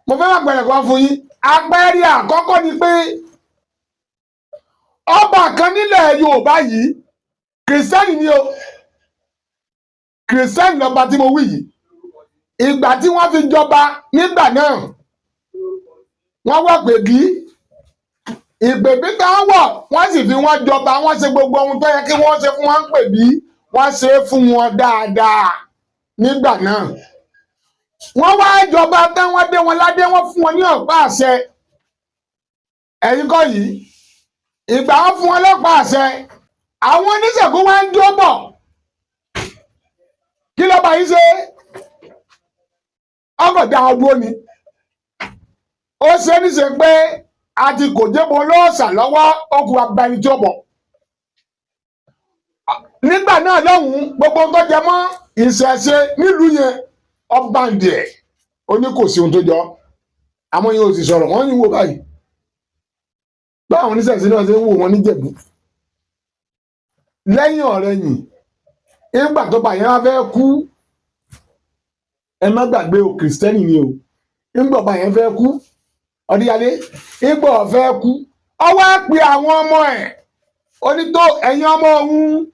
mo fẹ́ máa gbẹ̀rẹ̀ kan fún yín. Àpẹẹrẹ àkọ́kọ́ ni pé ọba kan nílẹ̀ Yorùbá yìí kìrìsìtẹ́nì ni o, kìrìsìtẹ́nì lọ́ba tí mo wí yìí. Ìgbà tí wọ́n fi jọba nígbà náà wọ́n wọ̀ pèbí, ìpèbí kan wọ̀ wọ́n sì fi wọ́n jọba, wọ́n ṣe gbogbo ohun tó yẹ kí wọ́n ṣe fún wọn pèbí, wọ́n ṣe é fún wọn dáadáa nígbà náà. Wọ́n wá jọba tán, wọ́n dé wọn ládé, wọ́n fún wọn ní ọ̀pá àṣẹ. Ẹ̀yin kọ́ yìí, ìgbà wọn fún wọn lọ́pá àṣẹ, àwọn oníṣègùn wá ń jó bọ̀. Kí lọ́ba yìí ṣe? Ọkọ̀ dá wọn dúró ni. Ó ṣe é níṣe pé a ti kò jébọ lọ́ọ̀sà lọ́wọ́ okùn abẹni tí ó bọ̀. Nígbà náà lọ́hùn-ún gbogbo ohun tó jẹ mọ́ ìṣẹ̀ṣe nílùú yẹn ọba ń dẹ̀ ó ní kò sí ohun tó jọ. Àwọn yẹn ò sì sọ̀rọ̀ wọ́n ń wò báyìí. Báwọn oníṣẹ̀ṣe náà ṣe ń wò wọ́n níjẹ̀bú. Lẹ́yìn ọ̀rẹ̀yìn nígbà tó bá yẹn wá fẹ́ kú, ẹ má gbàgbé o, kìrìsìtẹ́nì ni o. Nígbà bá yẹn fẹ́ kú, Ọdíyalé nígbà ó fẹ́ kú, ó wá pe àwọn ọmọ ẹ̀, ó ní tó ẹ̀yin ọmọ òun